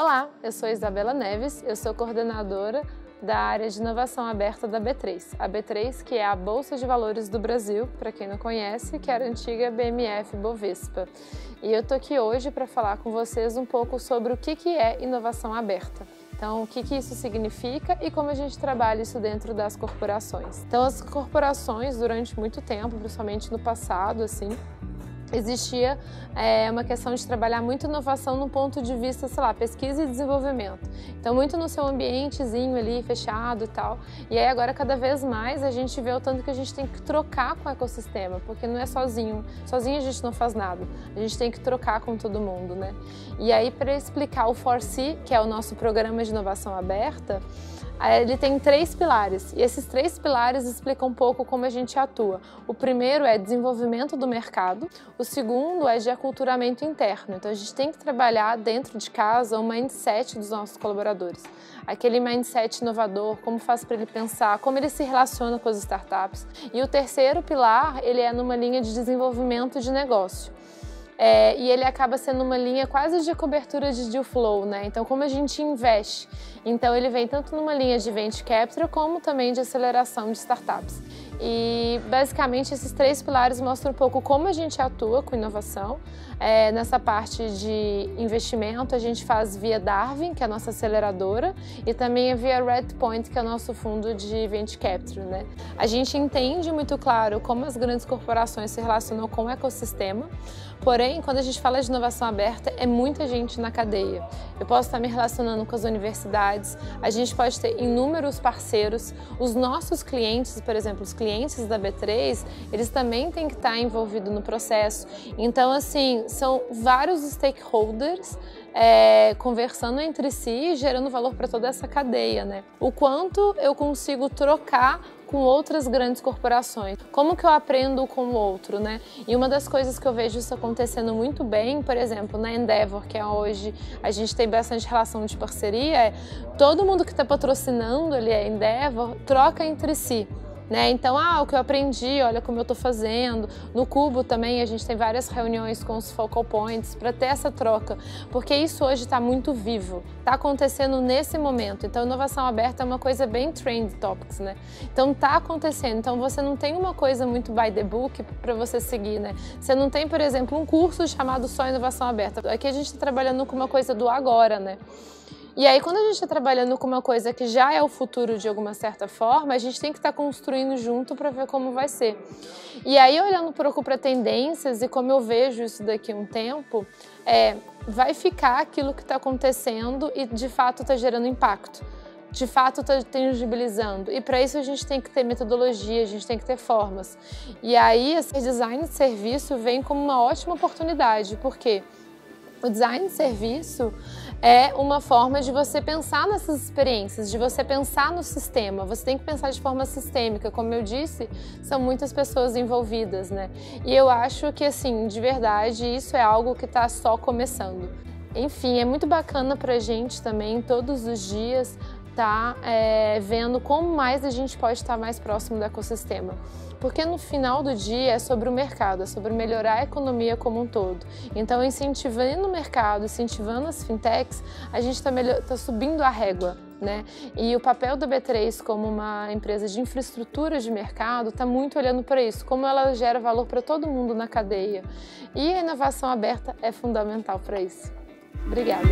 Olá, eu sou Isabela Neves, eu sou coordenadora da área de inovação aberta da B3. A B3, que é a Bolsa de Valores do Brasil, para quem não conhece, que era a antiga BMF Bovespa. E eu tô aqui hoje para falar com vocês um pouco sobre o que é inovação aberta. Então, o que isso significa e como a gente trabalha isso dentro das corporações. Então, as corporações, durante muito tempo, principalmente no passado, existia uma questão de trabalhar muito inovação no ponto de vista, sei lá, pesquisa e desenvolvimento. Então, muito no seu ambientezinho ali, fechado e tal. E aí, agora, cada vez mais, a gente vê o tanto que a gente tem que trocar com o ecossistema, porque não é sozinho. Sozinho a gente não faz nada. A gente tem que trocar com todo mundo, né? E aí, para explicar o 4C, que é o nosso programa de inovação aberta, ele tem 3 pilares, e esses 3 pilares explicam um pouco como a gente atua. O primeiro é desenvolvimento do mercado, o segundo é de aculturamento interno. Então a gente tem que trabalhar dentro de casa o mindset dos nossos colaboradores. Aquele mindset inovador, como faz para ele pensar, como ele se relaciona com as startups. E o terceiro pilar, ele é numa linha de desenvolvimento de negócio. E ele acaba sendo uma linha quase de cobertura de deal flow, né? Então, como a gente investe? Então, ele vem tanto numa linha de venture capital, como também de aceleração de startups. E, basicamente, esses 3 pilares mostram um pouco como a gente atua com inovação. Nessa parte de investimento, a gente faz via Darwin, que é a nossa aceleradora, e também via Redpoint, que é o nosso fundo de venture capital, né? A gente entende muito claro como as grandes corporações se relacionam com o ecossistema, porém, quando a gente fala de inovação aberta, é muita gente na cadeia. Eu posso estar me relacionando com as universidades, a gente pode ter inúmeros parceiros, os nossos clientes, por exemplo, os clientes da B3, eles também têm que estar envolvidos no processo. Então, assim, são vários stakeholders conversando entre si e gerando valor para toda essa cadeia, né? O quanto eu consigo trocar com outras grandes corporações. Como que eu aprendo com o outro, né? E uma das coisas que eu vejo isso acontecendo muito bem, por exemplo, na Endeavor, que é hoje a gente tem bastante relação de parceria, todo mundo que está patrocinando ali a Endeavor troca entre si. Né? Então, o que eu aprendi, olha como eu estou fazendo. No Cubo também a gente tem várias reuniões com os focal points para ter essa troca, porque isso hoje está muito vivo, está acontecendo nesse momento. Então, inovação aberta é uma coisa bem trend topics, né? Então, está acontecendo. Então, você não tem uma coisa muito by the book para você seguir, né? Você não tem, por exemplo, um curso chamado só inovação aberta. Aqui a gente está trabalhando com uma coisa do agora, né? E aí, quando a gente está trabalhando com uma coisa que já é o futuro de alguma certa forma, a gente tem que estar construindo junto para ver como vai ser. E aí, olhando um pouco para tendências e como eu vejo isso daqui a um tempo, vai ficar aquilo que está acontecendo e de fato está gerando impacto. De fato está tangibilizando. E para isso a gente tem que ter metodologia, a gente tem que ter formas. E aí, esse design de serviço vem como uma ótima oportunidade, porque o design de serviço é uma forma de você pensar nessas experiências, de você pensar no sistema. Você tem que pensar de forma sistêmica. Como eu disse, são muitas pessoas envolvidas, né? E eu acho que, assim, de verdade, isso é algo que está só começando. Enfim, é muito bacana pra gente também, todos os dias, vendo como mais a gente pode estar mais próximo do ecossistema. Porque no final do dia é sobre o mercado, é sobre melhorar a economia como um todo. Então, incentivando o mercado, incentivando as fintechs, a gente está subindo a régua, né? E o papel da B3 como uma empresa de infraestrutura de mercado está muito olhando para isso, como ela gera valor para todo mundo na cadeia. E a inovação aberta é fundamental para isso. Obrigada!